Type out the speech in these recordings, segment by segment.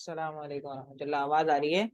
अस्सलाम वालेकुम रहमतुल्लाह। आवाज आ रही है?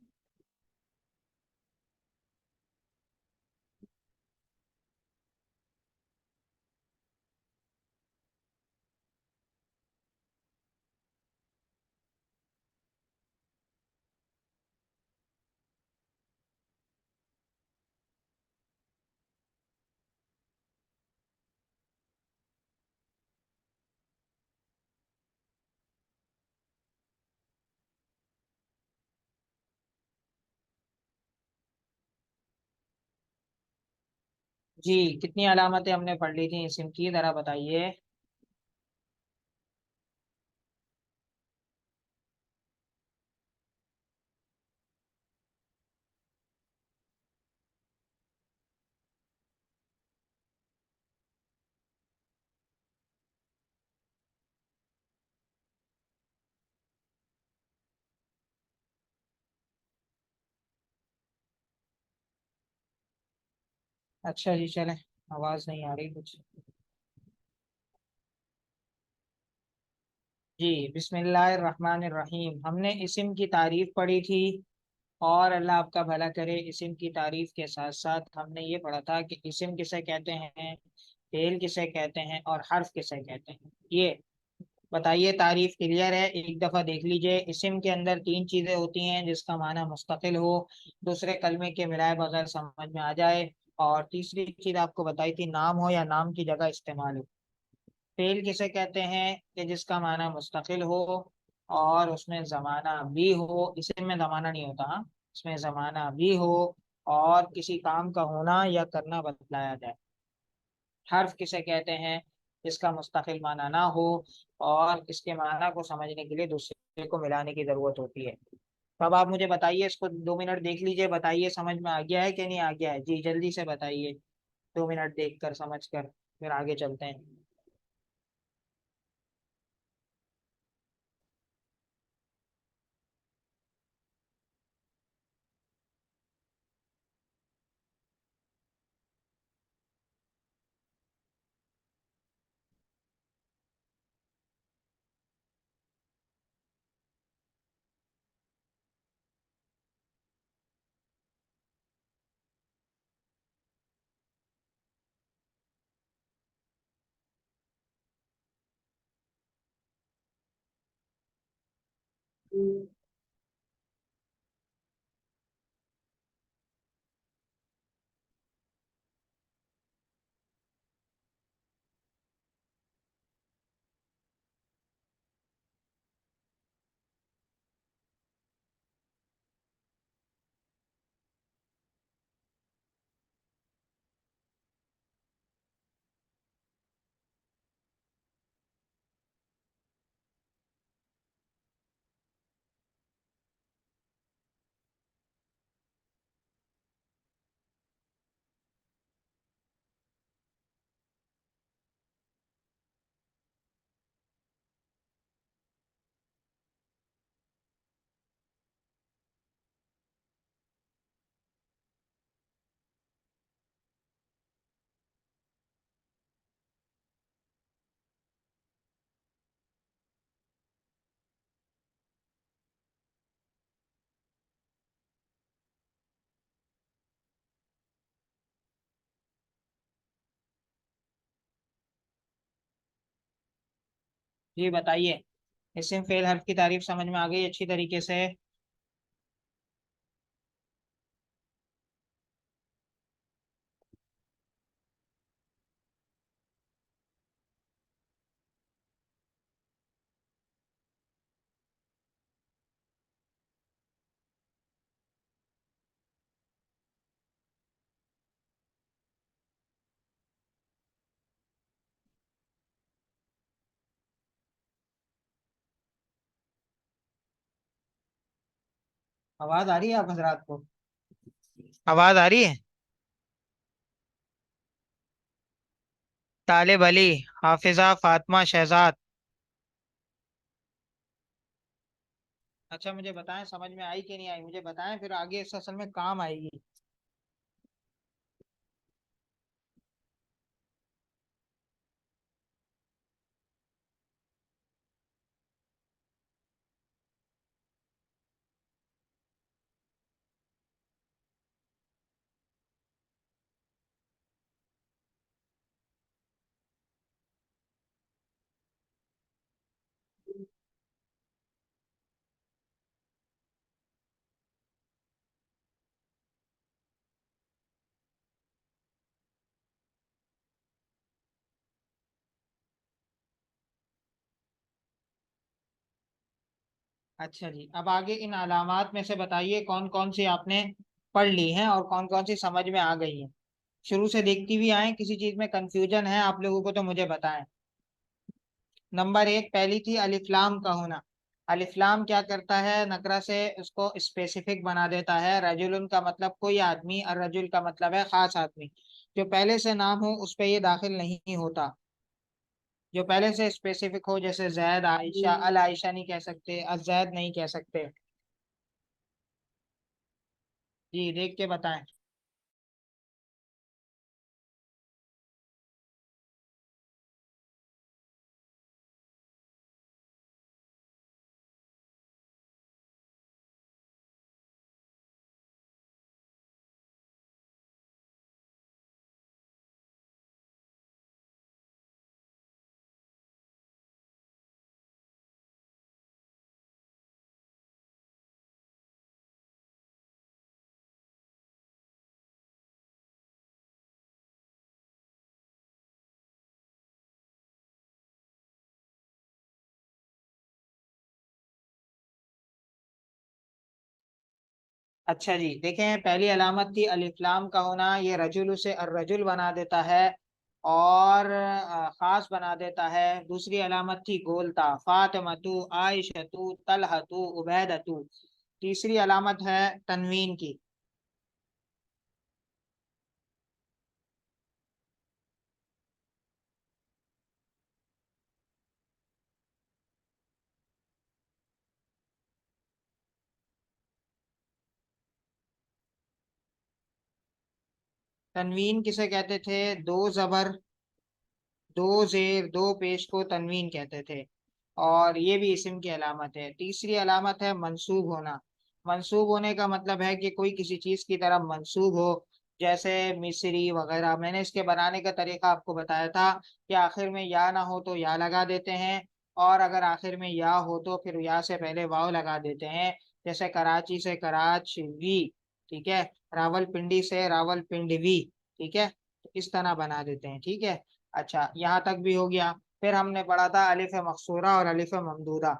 जी, कितनी अलामतें हमने पढ़ ली थी इस्म की, जरा बताइए। अच्छा जी, चलें। आवाज नहीं आ रही कुछ। जी, बिस्मिल्लाहिर्रहमानिर्रहीम। हमने इस्म की तारीफ पढ़ी थी। और अल्लाह आपका भला करे, इस्म की तारीफ के साथ साथ हमने ये पढ़ा था कि इस्म किसे कहते हैं, फेल किसे कहते हैं और हर्फ किसे कहते हैं। ये बताइए। तारीफ क्लियर है? एक दफा देख लीजिए। इस्म के अंदर तीन चीजें होती हैं, जिसका माना मुस्तकिल हो, दूसरे कलमे के मिलाए बगैर समझ में आ जाए, और तीसरी चीज आपको बताई थी, नाम हो या नाम की जगह इस्तेमाल हो। फेल किसे कहते हैं कि जिसका माना मुस्तकिल हो और उसमें जमाना भी हो। इसे में जमाना नहीं होता, हाँ, इसमें जमाना भी हो और किसी काम का होना या करना बतलाया जाए। हर्फ किसे कहते हैं जिसका मुस्तकिल माना ना हो और इसके माना को समझने के लिए दूसरे को मिलाने की जरूरत होती है। तो अब आप मुझे बताइए, इसको 2 मिनट देख लीजिए, बताइए समझ में आ गया है कि नहीं आ गया है। जी, जल्दी से बताइए। 2 मिनट देख कर समझ कर फिर आगे चलते हैं। जी बताइए। इसम फेल हर्फ की तारीफ समझ में आ गई अच्छी तरीके से? आवाज आ रही है आप हजरात को? आवाज आ रही है? तालिब अली, हाफिजा, फातिमा, शहजाद। अच्छा, मुझे बताएं समझ में आई कि नहीं आई, मुझे बताएं, फिर आगे इस असल में काम आएगी। अच्छा जी, अब आगे इन अलामात में से बताइए कौन कौन सी आपने पढ़ ली हैं और कौन कौन सी समझ में आ गई हैं। शुरू से देखती हुई आए, किसी चीज में कंफ्यूजन है आप लोगों को तो मुझे बताएं। नंबर एक, पहली थी अलिफ्लाम का होना। अलिफ्लाम क्या करता है, नकरा से उसको स्पेसिफिक बना देता है। रजुलन का मतलब कोई आदमी और रजुल का मतलब है खास आदमी। जो पहले से नाम हो उस पे ये दाखिल नहीं होता। जो पहले से स्पेसिफिक हो, जैसे जैद, आयशा, अल आयशा नहीं कह सकते, अजैद नहीं कह सकते। जी देख के बताएं। अच्छा जी, देखें, पहली अलामत थी अलिफ्लाम का होना। ये रजुल से अर्रजुल बना देता है और खास बना देता है। दूसरी अलामत थी गोलता, फातिमतु, आयशतु, तलहतु, उबैदतु। तीसरी अलामत है तनवीन की। तनवीन किसे कहते थे, दो जबर, दो जेर, दो पेश को तनवीन कहते थे। और ये भी इस्म की अलामत है। तीसरी अलामत है मंसूब होना। मंसूब होने का मतलब है कि कोई किसी चीज की तरफ मंसूब हो। जैसे मिस्री वगैरह, मैंने इसके बनाने का तरीका आपको बताया था कि आखिर में या ना हो तो या लगा देते हैं, और अगर आखिर में या हो तो फिर या से पहले वाव लगा देते हैं। जैसे कराची से कराचवी, ठीक है। रावलपिंडी से रावलपिंडवी, ठीक है। तो इस तरह बना देते हैं, ठीक है। अच्छा, यहाँ तक भी हो गया। फिर हमने पढ़ा था अलिफ मकसूरा और अलिफ ममदूदा।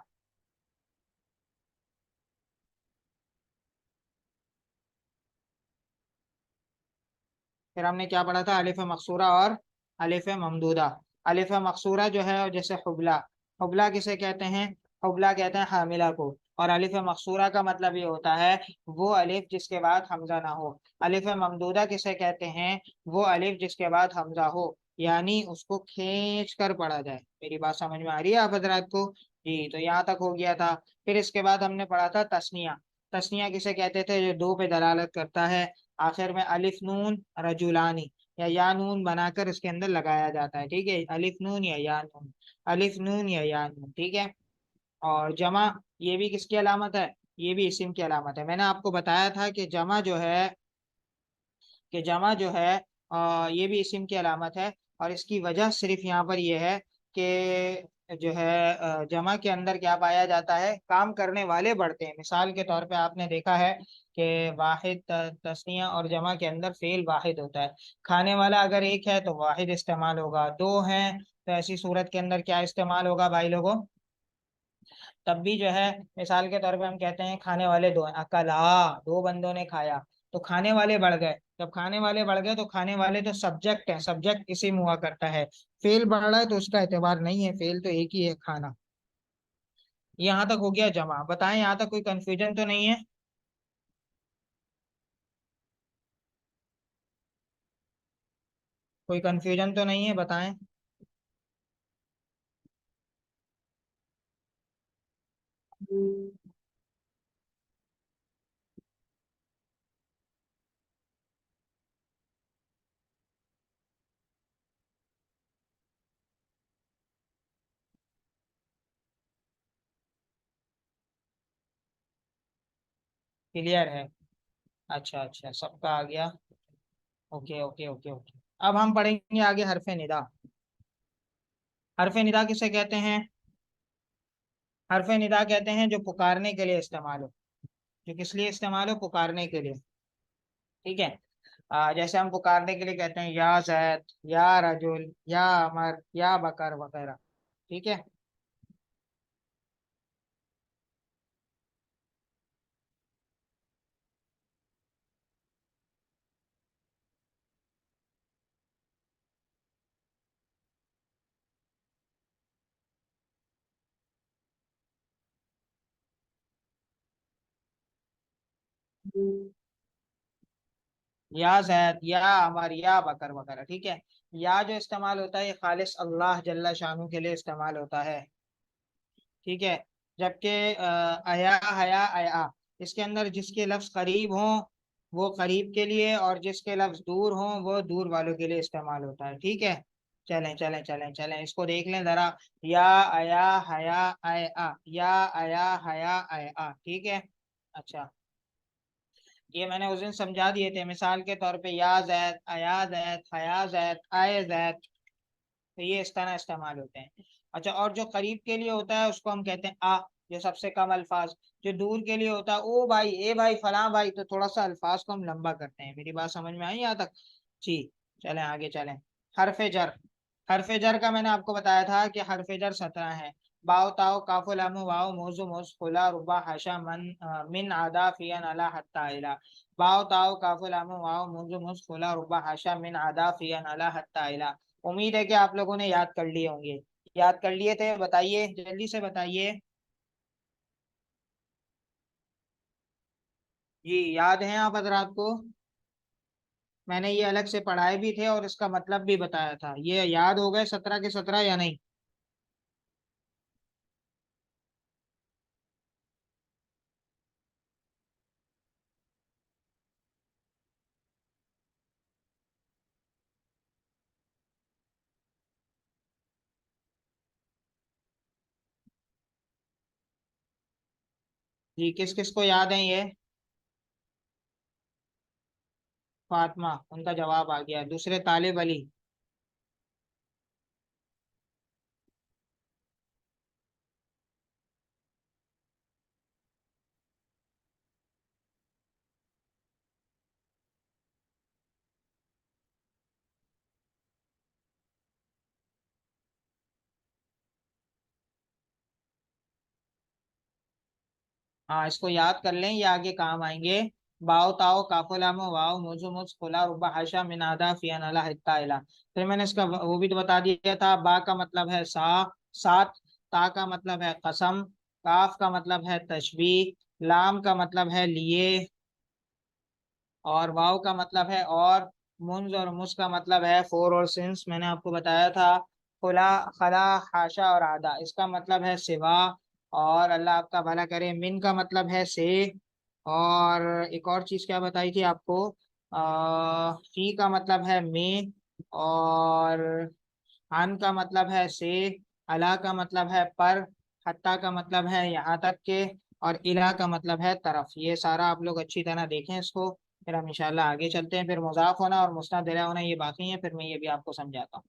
फिर हमने क्या पढ़ा था, अलिफ मकसूरा और अलिफ ममदूदा। अलिफ मकसूरा जो है, जैसे हुबला, हुबला किसे कहते हैं, हुबला कहते हैं हामिला को। और अलिफ मकसूरा का मतलब ये होता है वो अलिफ जिसके बाद हमजा ना हो। अलिफ ममदूदा किसे कहते हैं, वो अलिफ जिसके बाद हमजा हो, यानी उसको खींच कर पढ़ा जाए। मेरी बात समझ में आ रही है आप हजरात को? जी, तो यहाँ तक हो गया था। फिर इसके बाद हमने पढ़ा था तस्निया। तस्निया किसे कहते थे, जो दो पे दलालत करता है। आखिर में अलिफ नून रजुलानी या नून बनाकर इसके अंदर लगाया जाता है, ठीक है। अलिफ नून या नून, अलिफ नून या नून, ठीक है। और जमा, ये भी किसकी अलामत है, ये भी इस्म की अलामत है। मैंने आपको बताया था कि जमा जो है, कि जमा जो है ये भी इस्म की अलामत है। और इसकी वजह सिर्फ यहाँ पर ये है कि जो है जमा के अंदर क्या पाया जाता है, काम करने वाले बढ़ते हैं। मिसाल के तौर पे आपने देखा है कि वाहिद, तस्निया और जमा के अंदर फेल वाहिद होता है। खाने वाला अगर एक है तो वाहिद इस्तेमाल होगा, दो हैं तो ऐसी सूरत के अंदर क्या इस्तेमाल होगा भाई लोगों, तब भी जो है मिसाल के तौर पे हम कहते हैं खाने वाले दो हैं, अकला, दो बंदों ने खाया। तो खाने वाले बढ़ गए, जब खाने वाले बढ़ गए तो खाने वाले तो सब्जेक्ट है, सब्जेक्ट इसी में हुआ करता है। फेल बढ़ रहा है तो उसका एतबार नहीं है, फेल तो एक ही है, खाना। यहाँ तक हो गया जमा। बताएं यहाँ तक कोई कंफ्यूजन तो नहीं है? कोई कंफ्यूजन तो नहीं है, बताएं। क्लियर है? अच्छा अच्छा, सबका आ गया। Okay okay okay okay. अब हम पढ़ेंगे आगे हरफे निदा। हरफे निदा किसे कहते हैं, हरफे निदा कहते हैं जो पुकारने के लिए इस्तेमाल हो। जो किस लिए इस्तेमाल हो, पुकारने के लिए, ठीक है। जैसे हम पुकारने के लिए कहते हैं या जैद, या रजुल, या अमर, या बकर वगैरह, ठीक है। या जैद, या अमर, या बकर वगैरह, ठीक है। या जो इस्तेमाल होता है ये खालिस अल्लाह जल्ला शानू के लिए इस्तेमाल होता है, ठीक है। जबकि अया, हया, अया, इसके अंदर जिसके लफ्ज करीब हों वो करीब के लिए, और जिसके लफ्ज दूर हों वो दूर वालों के लिए इस्तेमाल होता है, ठीक है। चलें चलें चलें चलें, इसको देख लें जरा। या अया हया अया, या अया हया अया, ठीक है। अच्छा, ये मैंने उस दिन समझा दिए थे, मिसाल के तौर पे या जैद, अया जैद, हया जैद, आए जैद, तो ये इस तरह इस्तेमाल होते हैं। अच्छा, और जो करीब के लिए होता है उसको हम कहते हैं आ, जो सबसे कम अल्फाज। जो दूर के लिए होता है ओ भाई, ए भाई, फलां भाई, तो थोड़ा सा अल्फाज को हम लंबा करते हैं। मेरी बात समझ में आई यहाँ तक? जी। चलें आगे चलें। हरफे जर। हरफे जर का मैंने आपको बताया था कि हरफे जर 17 है। बाव ताओ काफो लामो वाओ मोजो मोज खुला रुबा हाशा मन मिन आदा फियन अला हत्ता इला। बाव ताओ काफो लामो वाओ मोजो मोज खुला रुबा हाशा मिन आदा फियन अला हत्ता इला। उम्मीद है कि आप लोगों ने याद कर लिए होंगे। याद कर लिए थे? बताइए, जल्दी से बताइए। जी, याद है आप हजरात को? मैंने ये अलग से पढ़ाए भी थे और इसका मतलब भी बताया था। ये याद हो गए 17 के 17 या नहीं? जी, किस किस को याद है ये? फातिमा, उनका जवाब आ गया। दूसरे तालिब अली। हाँ, इसको याद कर लें, ये आगे काम आएंगे। बाओ ताओ काफो लामो वाओ मोजो मोज खोला रुबा हाशा मिनादा फियान अला हित्ता इला। फिर मैंने इसका वो भी तो बता दिया था। बा का मतलब है सात। ता का मतलब है कसम। काफ का मतलब है तशबीह। लाम का मतलब है लिए। और वाव का मतलब है और। मुंज और मुस का मतलब है फोर और सिंस, मैंने आपको बताया था। खुला, खला, हाशा और आदा, इसका मतलब है सिवा। और अल्लाह आपका भला करे, मिन का मतलब है से। और एक और चीज क्या बताई थी आपको? फी का मतलब है में। और अन का मतलब है से। अला का मतलब है पर। हत्ता का मतलब है यहाँ तक के। और इला का मतलब है तरफ। ये सारा आप लोग अच्छी तरह देखें इसको। फिर हम इंशाल्लाह आगे चलते हैं। फिर मुजाफ होना और मुस्नद इला होना ये बाकी है, फिर मैं ये भी आपको समझाता हूँ।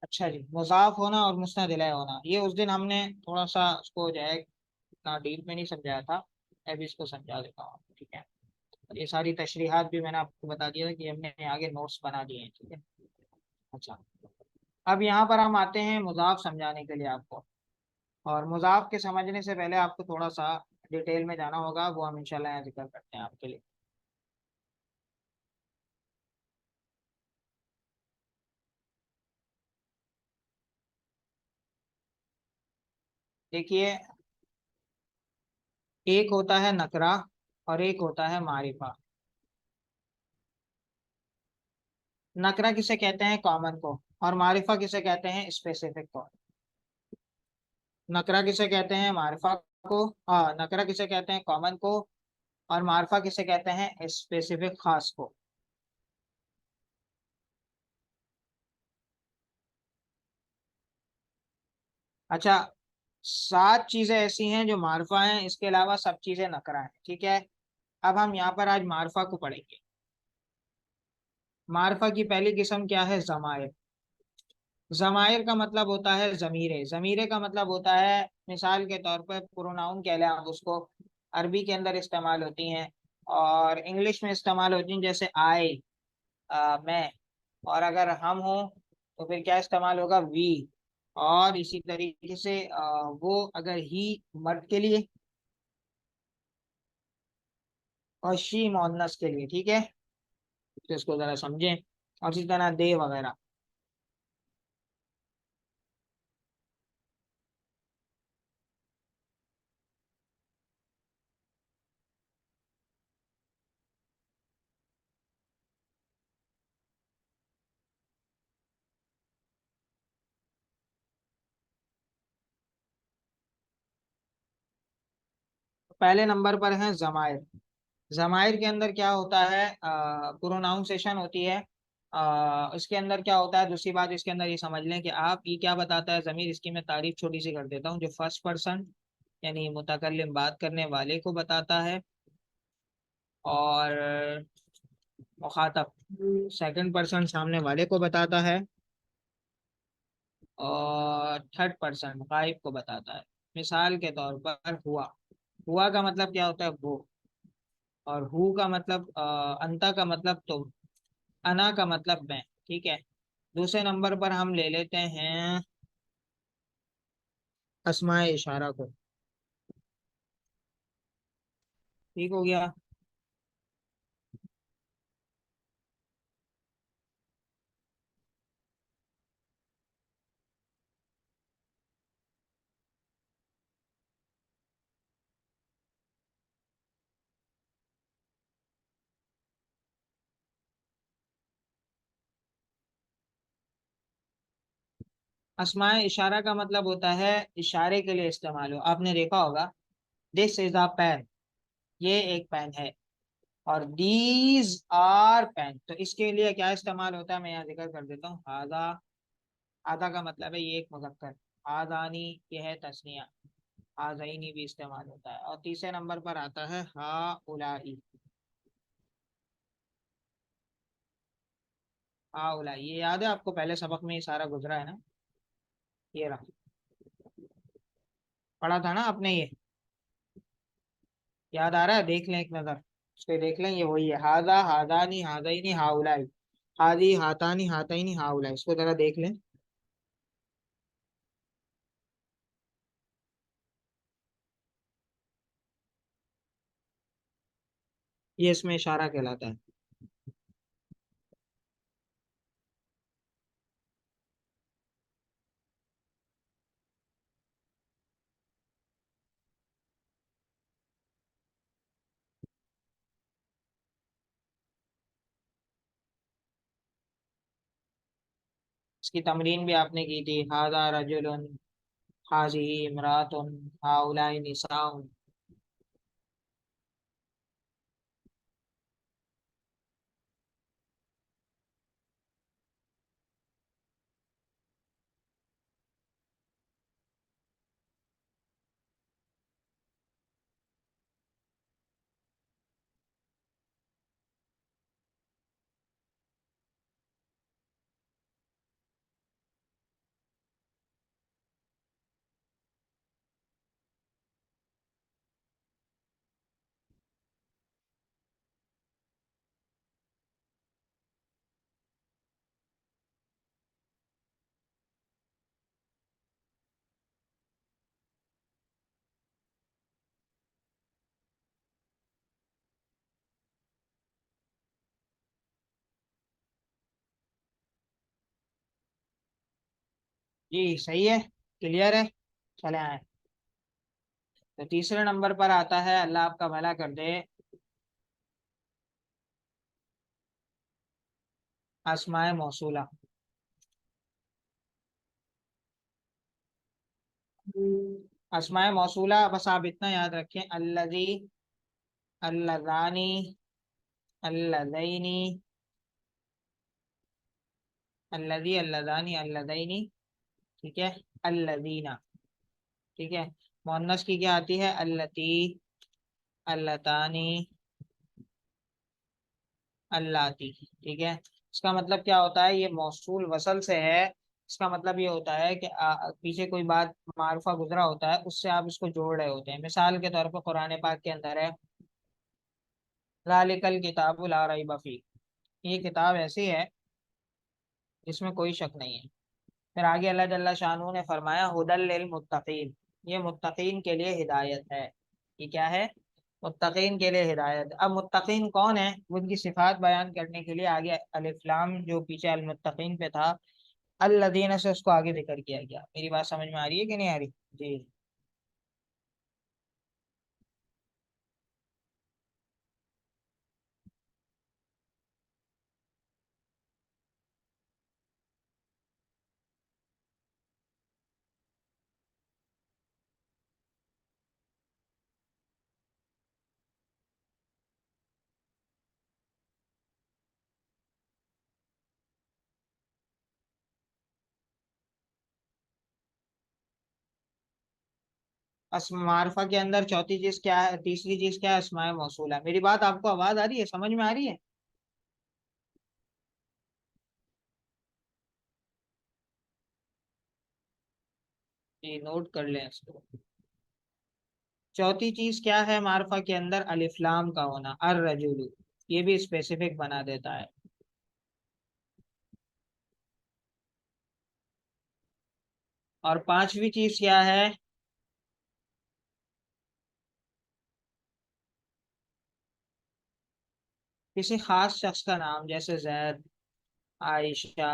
अच्छा जी, मुजाफ होना और मुस्नद इला होना, ये उस दिन हमने थोड़ा सा उसको जो है इतना डीप में नहीं समझाया था। अभी इसको समझा देता हूँ, ठीक है। ये सारी तशरीहात भी मैंने आपको बता दिया था कि हमने आगे नोट्स बना दिए हैं, ठीक है। अच्छा, अब यहाँ पर हम आते हैं मुजाफ समझाने के लिए आपको। और मुजाफ के समझने से पहले आपको थोड़ा सा डिटेल में जाना होगा, वो हम इंशाल्लाह यहाँ जिक्र करते हैं आपके लिए। देखिए, एक होता है नकरा और एक होता है मारिफा। नकरा किसे कहते हैं? कॉमन को। और मारिफा किसे कहते हैं? स्पेसिफिक को। नकरा किसे कहते हैं? मारिफा को। हाँ, नकरा किसे कहते हैं? कॉमन को। और मारिफा किसे कहते हैं? स्पेसिफिक, खास को। अच्छा, 7 चीजें ऐसी हैं जो मार्फा हैं, इसके अलावा सब चीजें नकरा हैं, ठीक है। अब हम यहाँ पर आज मार्फा को पढ़ेंगे। मार्फा की पहली किस्म क्या है? जमायर। जमायर का मतलब होता है जमीरे। जमीरे का मतलब होता है, मिसाल के तौर पर प्रोनाउन कह लें आप उसको, अरबी के अंदर इस्तेमाल होती हैं और इंग्लिश में इस्तेमाल होती हैं, जैसे आई, मैं। और अगर हम हो तो फिर क्या इस्तेमाल होगा? वी। और इसी तरीके से वो अगर ही मर्द के लिए, और शी मोहन्नस के लिए, ठीक है। तो इसको जरा समझें। और इसी तरह दे वगैरह। पहले नंबर पर है जमायर। जमायर के अंदर क्या होता है? प्रोनाउंसिएशन होती है। इसके अंदर क्या होता है? दूसरी बात इसके अंदर ये समझ लें कि आप ये क्या बताता है जमीर, इसकी मैं तारीफ छोटी सी कर देता हूँ। जो फर्स्ट पर्सन यानी मुतकल्लिम, बात करने वाले को बताता है, और मुखातब सेकंड पर्सन सामने वाले को बताता है, और थर्ड पर्सन गायब को बताता है। मिसाल के तौर पर हुआ। हुआ का मतलब क्या होता है? वो। और हु का मतलब अंता का मतलब तुम। अना का मतलब मैं, ठीक है। दूसरे नंबर पर हम ले लेते हैं अस्माए इशारा को। ठीक हो गया। अस्माए इशारा का मतलब होता है इशारे के लिए इस्तेमाल हो। आपने देखा होगा, दिस इज अ पेन, ये एक पेन है। और दीज आर पेन, तो इसके लिए क्या इस्तेमाल होता है? मैं यहाँ जिक्र कर देता हूँ। हादा। आधा का मतलब है ये एक मुजक्कर। आदानी, ये है तस्निया। आजाइनी भी इस्तेमाल होता है। और तीसरे नंबर पर आता है हा उलाई। हा उलाई, ये याद है आपको? पहले सबक में ये सारा गुजरा है ना। ये रहा, पढ़ा था ना आपने ये। याद आ रहा है? देख लें एक नजर, उस पे देख लें। ये वही है, हादा हादानी हादाइनी हाउलाई। हादी हाथानी हाथाइनी हाउलाई, इसको जरा देख लें। ये इसमें इशारा कहलाता है। इसकी तमरीन भी आपने की थी। हादा रजुलन, हाजी इमरातुन, हाउलाई निसाउन। जी सही है, क्लियर है। चले आए। तो तीसरे नंबर पर आता है, अल्लाह आपका भला कर दे, अस्माए मौसूला। अस्माए मौसूला, बस आप इतना याद रखें, अल्लजी, अल्लजानी, अल्लज़ैनी, अल्लजी, अल्लजानी, अल्लज़ैनी, ठीक है, अल्लज़ीना। ठीक है। मुअन्नस की क्या आती है? अल्लती, अल्लतानी, अल्लाती। ठीक है। इसका मतलब क्या होता है? ये मौसूल वसल से है। इसका मतलब ये होता है कि पीछे कोई बात मारुफा गुजरा होता है, उससे आप इसको जोड़ रहे होते हैं। मिसाल के तौर पर कुरान पाक के अंदर है, ज़ालिकल किताबु ला रैब फीह। ये किताब ऐसी है जिसमें कोई शक नहीं है। फिर आगे अल्लाह जल्ला शानू ने फरमाया हुदल लिल मुत्तकीन। ये मुत्तकीन के लिए हिदायत है। ये क्या है? मुत्तकीन के लिए हिदायत। अब मुत्तकीन कौन है, उनकी सिफात बयान करने के लिए आगे अलिफ लाम जो पीछे अल मुत्तकीन पे था, अल्लदीन से उसको आगे जिक्र किया गया। मेरी बात समझ में आ रही है कि नहीं आ रही? जी। मार्फा के अंदर चौथी चीज क्या है, तीसरी चीज क्या है? अस्माए मौसूला। मेरी बात आपको आवाज आ रही है, समझ में आ रही है? जी, नोट कर लें इसको। चौथी चीज क्या है मार्फा के अंदर? अलिफ्लाम का होना, अर रजुलू। ये भी स्पेसिफिक बना देता है। और पांचवी चीज क्या है? किसी खास शख्स का नाम, जैसे जैद, आयशा,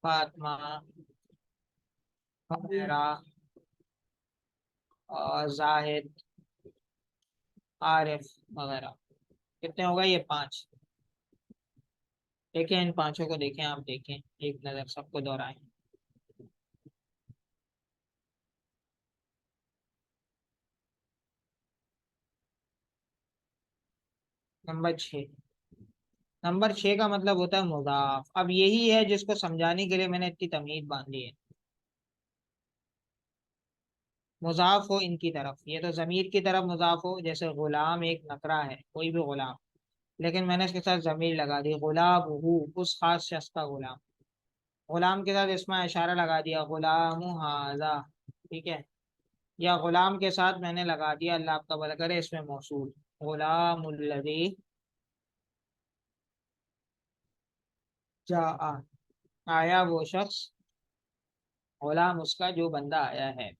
फातिमा, हुमैरा, और जाहिद, आरिफ वगैरह। कितने हो गए? ये पांच। देखें इन पांचों को, देखें आप, देखें एक नजर, सबको दोहराएं। नंबर छः। नंबर छः का मतलब होता है मुजाफ। अब यही है जिसको समझाने के लिए मैंने इतनी तमीज बांधी है। मुजाफ हो इनकी तरफ, ये तो जमीर की तरफ मुजाफ हो। जैसे गुलाम एक नकरा है, कोई भी गुलाम, लेकिन मैंने इसके साथ जमीर लगा दी, गुलाम हु, उस खास शख्स का गुलाम। गुलाम के साथ इसमें इशारा लगा दिया, गुलाम हाजा। ठीक है। या गुलाम के साथ मैंने लगा दिया, अल्लाह आपका भला करे, इसमें मौसूल, गुलामुल्लज़ी जा, आया वो शख्स, गुलाम उसका जो बंदा आया है।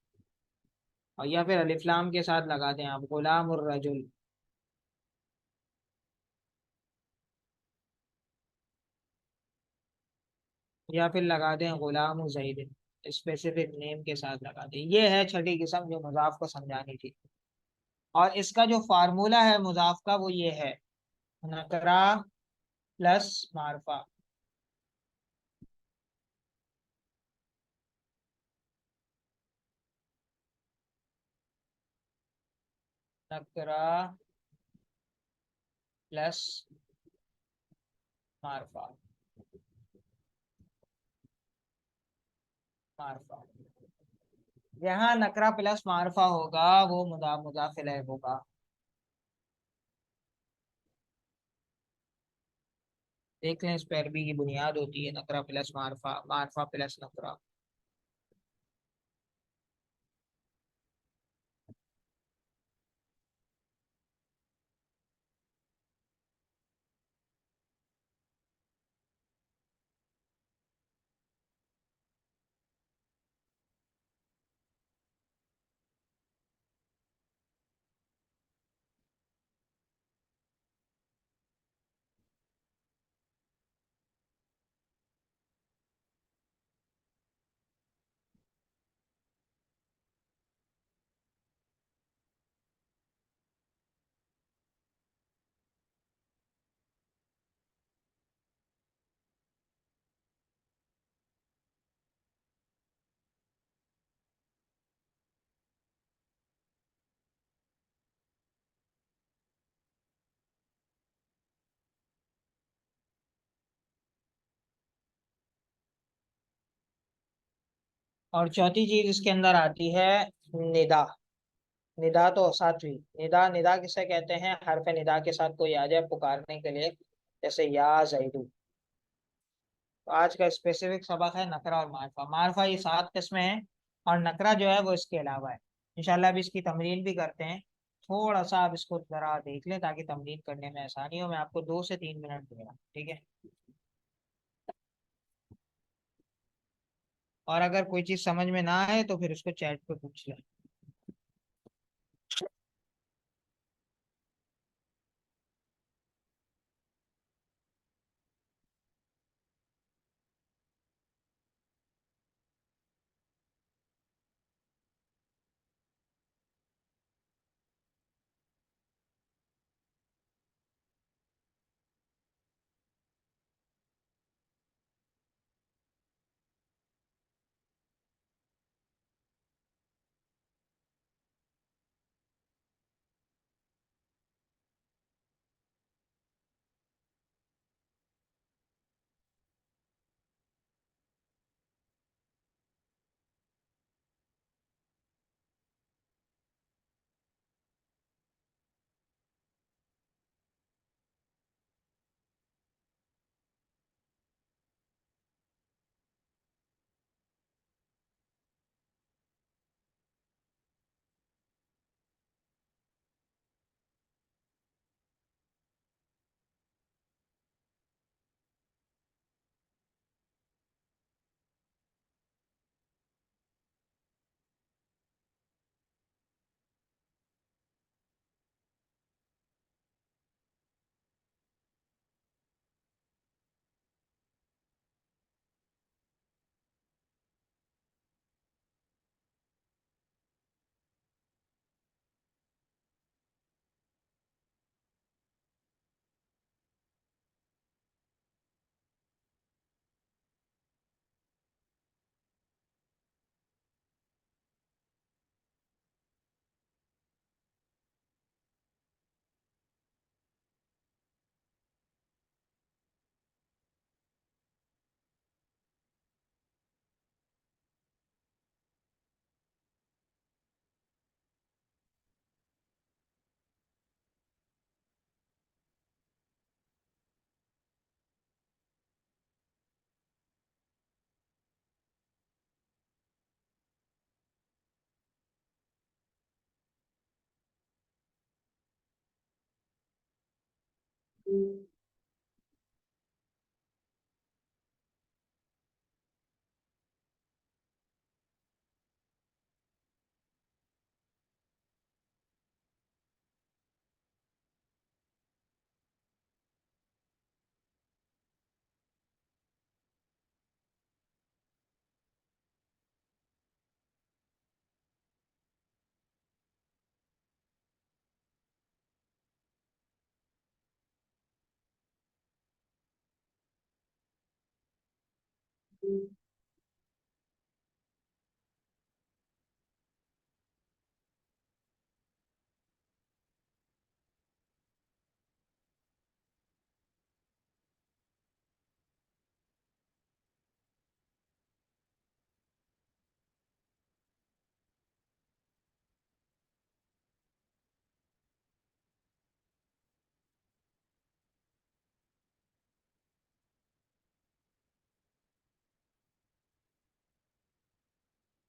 और या फिर अलिफ्लाम के साथ लगा दें आप, गुलाम रजुल। या फिर लगा दें गुलाम जैद, स्पेसिफिक नेम के साथ लगा दें। ये है छठी किस्म जो मुजाफ को समझानी थी। और इसका जो फार्मूला है मुजाफ का, वो ये है, नकरा प्लस मार्फा। नकरा प्लस मार्फा, मार्फा। यहाँ नकरा प्लस मार्फा होगा, वो मुदाफ मुदाफ इलैह होगा। देख लें, इस पैरवी की बुनियाद होती है नकरा प्लस मार्फा, मार्फा प्लस नकरा। और चौथी चीज इसके अंदर आती है निदा। निदा तो सातवीं। निदा, निदा किसे कहते हैं? हरफ निदा के साथ कोई आ जाए पुकारने के लिए, जैसे या जैदू। तो आज का स्पेसिफिक सबक है नकरा और मारफा। मारफा ये 7 किस्में हैं, और नकरा जो है वो इसके अलावा है। इंशाल्लाह अभी इसकी तमरीन भी करते हैं। थोड़ा सा आप इसको जरा देख लें ताकि तमरीन करने में आसानी हो। मैं आपको 2 से 3 मिनट दे रहा हूँ, ठीक है? और अगर कोई चीज समझ में ना आए तो फिर उसको चैट पे पूछ लें।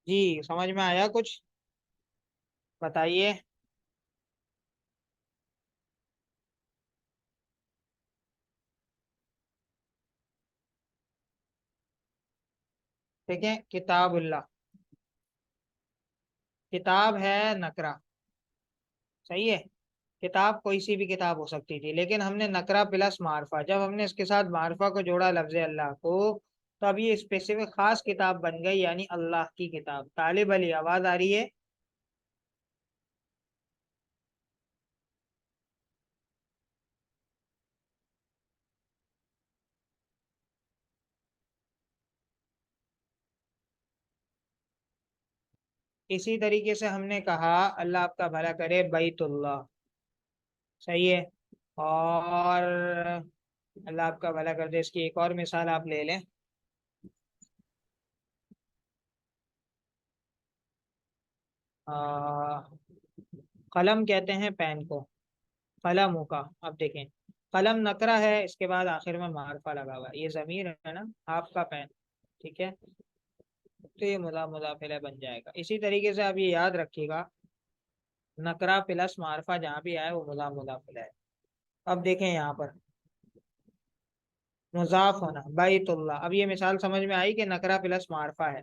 जी, समझ में आया कुछ? बताइए। ठीक है, किताबुल्लाह। किताब है नकरा, सही है। किताब कोई सी भी किताब हो सकती थी, लेकिन हमने नकरा प्लस मारफा, जब हमने इसके साथ मारफा को जोड़ा लफ्ज अल्लाह को, तो अब ये स्पेसिफिक खास किताब बन गई, यानी अल्लाह की किताब। तालिब अली, आवाज आ रही है? इसी तरीके से हमने कहा, अल्लाह आपका भला करे, बैतुल्लाह, सही है। और अल्लाह आपका भला कर दे, इसकी एक और मिसाल आप ले लें। कलम कहते हैं पेन को, कलम का। अब देखें, कलम नकरा है, इसके बाद आखिर में मार्फा लगा हुआ है, ये जमीर है ना, आपका पेन। ठीक है, तो ये मुदाफिल बन जाएगा। इसी तरीके से आप ये याद रखिएगा, नकरा प्लस मार्फा जहाँ भी आए वो मुदाफिल है। अब देखें यहाँ पर मुजाफ होना, बैतुल्लाह। अब ये मिसाल समझ में आई कि नकरा प्लस मार्फा है।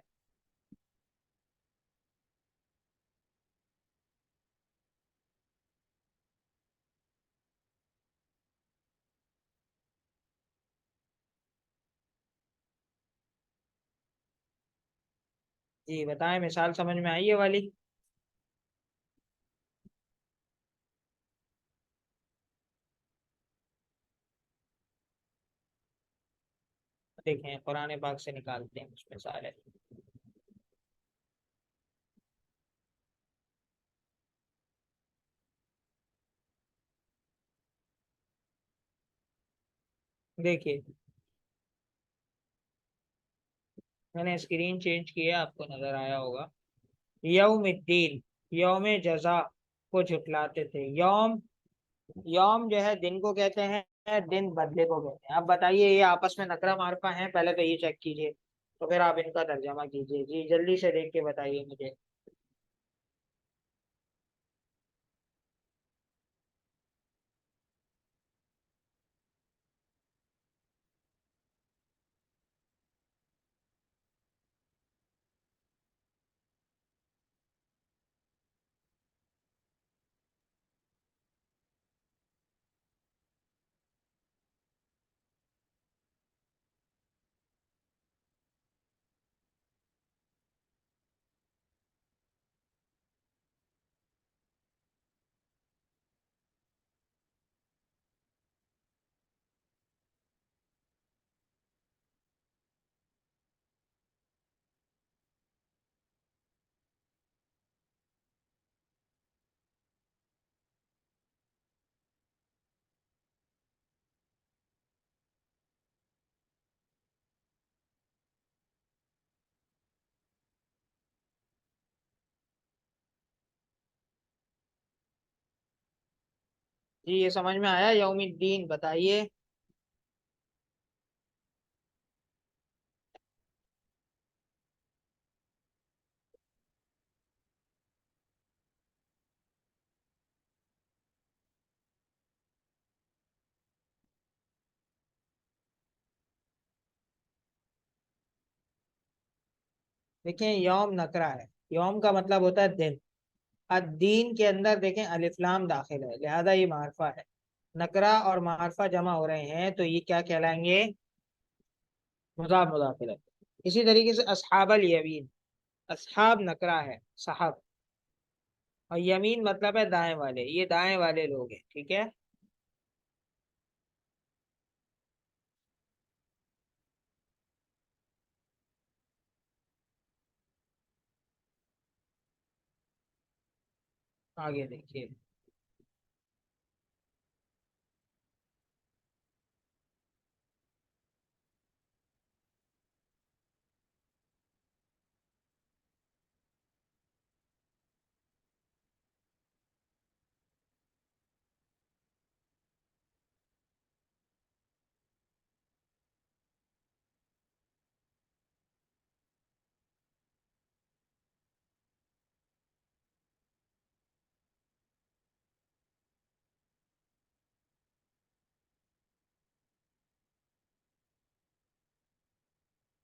जी बताएं, मिसाल समझ में आई ये वाली? देखें कुरान पाक से निकालते हैं कुछ मिसाल है। देखिए, मैंने स्क्रीन चेंज किया, आपको नजर आया होगा। यौमुद्दीन, यौम जजा को झुटलाते थे। यौम, यौम जो है दिन को कहते हैं, दिन बदले को कहते हैं। अब बताइए ये आपस में नकरा मारफा है? पहले तो ये चेक कीजिए, तो फिर आप इनका तर्जमा कीजिए। जी जल्दी से देख के बताइए मुझे। जी ये समझ में आया, यौमुद्दीन बताइए। देखें यौम नकरा है, यौम का मतलब होता है दिन। अद्दीन के अंदर देखें अलिफ्लाम दाखिल है, लिहाजा ये मार्फा है। नकरा और मार्फा जमा हो रहे हैं तो ये क्या कहलाएंगे? मुदाफिल है। इसी तरीके से अस्हाबल यमीन, अस्हाब नकरा है, साहब, और यमीन मतलब है दाएं वाले, ये दाएं वाले लोग हैं। ठीक है, आगे देखिए।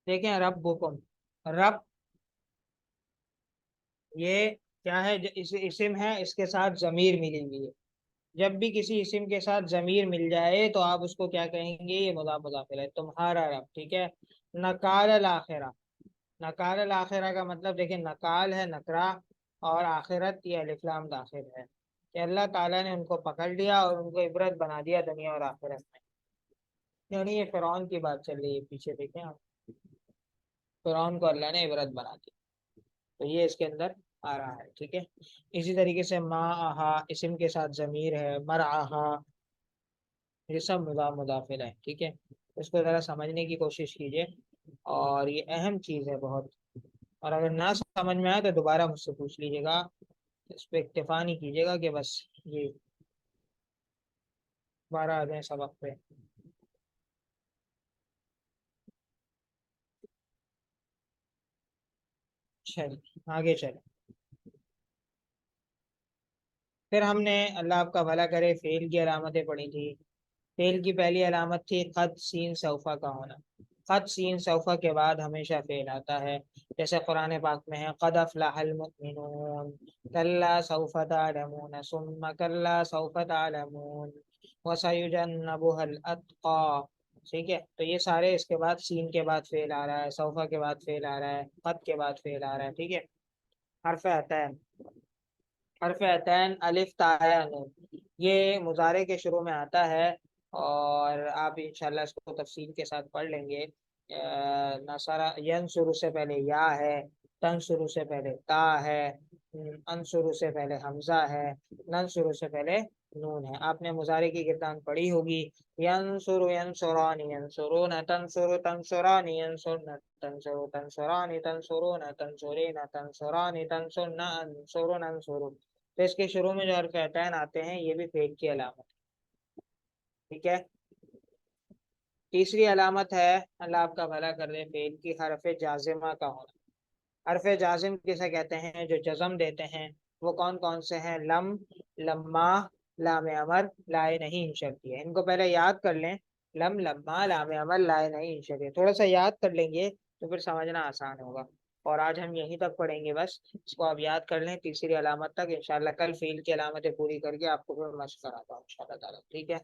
देखें रब्बुकुम, रब, ये क्या है? इस इस्म है, इसके साथ जमीर मिली हुई है। जब भी किसी इस्म के साथ जमीर मिल जाए तो आप उसको क्या कहेंगे? ये मुदाफिल है, तुम्हारा रब। ठीक है, नकाल अल आखिरा, नकाल अल आखिरा का मतलब देखें, नकाल है नकरा, और आखिरत ये अलिफ्लाम दाखिल है, कि अल्लाह ताला ने उनको पकड़ लिया और उनको इबरत बना दिया दुनिया और आखिरत में। यानी ये फिरौन की बात चल रही है, पीछे देखें आप, फिरौन को अल्लाह ने इबरत बना दी, तो ये इसके अंदर आ रहा है। ठीक है, इसी तरीके से मा आहा, इस्म के साथ जमीर है, मर आहा, ये सब मुदाफिल है। ठीक है, इसको ज़रा समझने की कोशिश कीजिए, और ये अहम चीज़ है बहुत। और अगर ना समझ में आए तो दोबारा मुझसे पूछ लीजिएगा। इस पे इक्तफा नहीं कीजिएगा कि बस ये 12 आ जाए सबक पे। चलिए आगे चले। फिर हमने, अल्लाह आपका भला करे, फेल की अलामतें पढ़ी थी। फेल की पहली अलामत थी खत सीन सौफा का होना। खत सीन सौफा के बाद हमेशा फेल आता है। जैसे कुरान पाक में है, कद अफलहल मुमिनून कल्ला सौफ तअलमून सुम्मा कल्ला सौफ तअलमून व सयुजन्नबुहल अतक़ा। ठीक है, तो ये सारे इसके बाद सीन के बाद फेल आ रहा है, सौफा के बाद फेल आ रहा है, खत के बाद फेल आ रहा है। ठीक है। हर्फ आता है, हर्फ अतैन अलिफ ताया नून, ये मुजारे के शुरू में आता है। और आप इंशाल्लाह इसको तफसील के साथ पढ़ लेंगे। नसरा यन शुरू से पहले या है, तन शुरू से पहले ता है, अन शुरू से पहले हमजा है, नन शुरू से पहले नून है। आपने मुजारे की गिरदान पढ़ी होगी। यंसुरु यंसुरानी यंसुरून तंसुरु तंसुरानी यंसुरन तंसुरु तंसुरानी तंसुरून तंसुरीन तंसुरानी तंसुरन अंसुरुन अंसुरु। तो इसके शुरू में जो हर्फ अतैन आते हैं ये भी फेल की अलामत। ठीक है। तीसरी अलामत है, अल्लाह आपका भला कर दे, फेल की हरफ जाजिमा का होना। हरफ जाजिम किसे कहते हैं, जो जज्म देते हैं। वो कौन कौन से हैं? लम, लम्मा, लाम अमर, लाए नहीं इंशर्तिय। इनको पहले याद कर लें। लम, लम्मा, लाम अमर, लाए नहीं इंशर्तिय, थोड़ा सा याद कर लेंगे तो फिर समझना आसान होगा। और आज हम यहीं तक पढ़ेंगे बस, इसको आप याद कर लें तीसरी अलामत तक। इंशाल्लाह कल फील की अलामतें पूरी करके आपको फिर मशक कराता हूँ इंशाल्लाह ताला। ठीक है।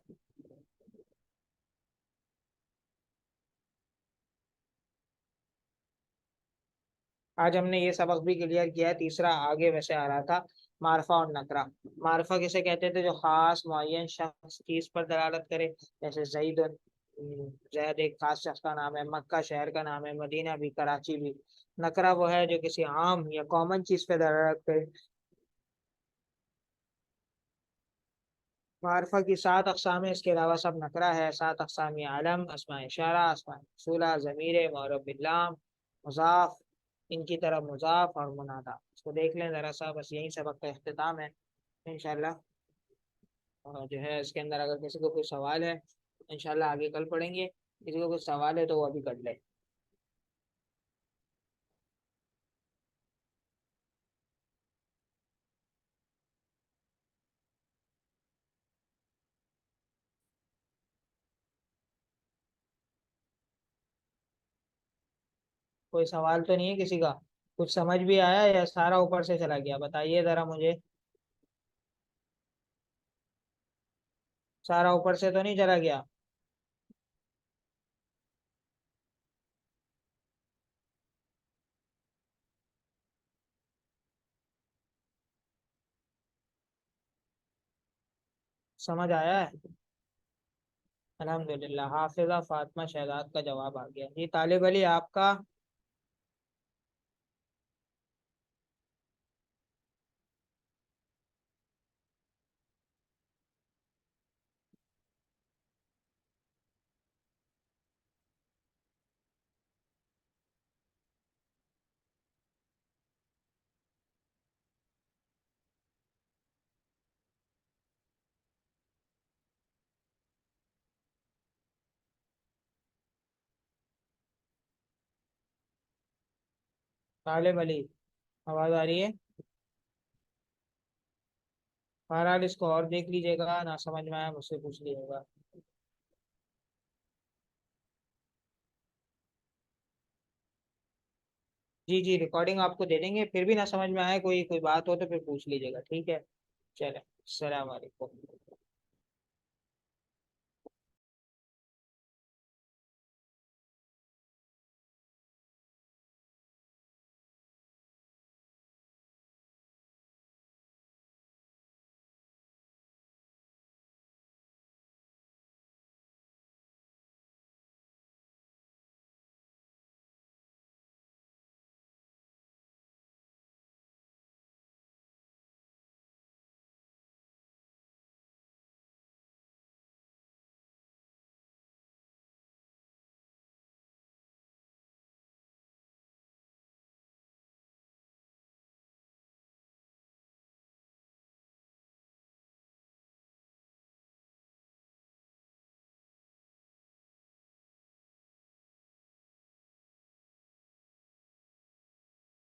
आज हमने ये सबक भी क्लियर किया है। तीसरा आगे वैसे आ रहा था, मारफा और नकरा। मारफा किसे कहते थे? जो खास मुअय्यन शख्स चीज पर दलालत करे। जैसे जईद, जैद एक खास शख्स का नाम है, मक्का शहर का नाम है, मदीना भी, कराची भी। नकरा वो है जो किसी आम या कॉमन चीज पे दलालत करे। मारफा की 7 अकसाम है, इसके अलावा सब नकरा है। 7 अकसाम: आलम, अस्मा इशारा, अस्मा मौसूला, ज़मीर, मौरब बिल्लाम, मुजाफ, इनकी तरफ मुजाफ और मुनादा। इसको देख लें जरा सा, बस यही सबक का अख्ताम है इंशाल्लाह। और जो है इसके अंदर अगर किसी को कोई सवाल है, इंशाल्लाह आगे कल पढ़ेंगे। किसी को कुछ सवाल है तो वो अभी कर ले। कोई सवाल तो नहीं है किसी का? कुछ समझ भी आया या सारा ऊपर से चला गया? बताइए जरा मुझे। सारा ऊपर से तो नहीं चला गया? समझ आया है? अल्हम्दुलिल्लाह। हाफिजा फातिमा शहजाद का जवाब आ गया जी। तालिब अली आपका? तालिब अली, आवाज आ रही है? बहरहाल इसको और देख लीजिएगा, ना समझ में आया मुझसे पूछ लीजिएगा। जी जी, रिकॉर्डिंग आपको दे देंगे। फिर भी ना समझ में आए, कोई कोई बात हो तो फिर पूछ लीजिएगा। ठीक है। चले, अस्सलाम वालेकुम।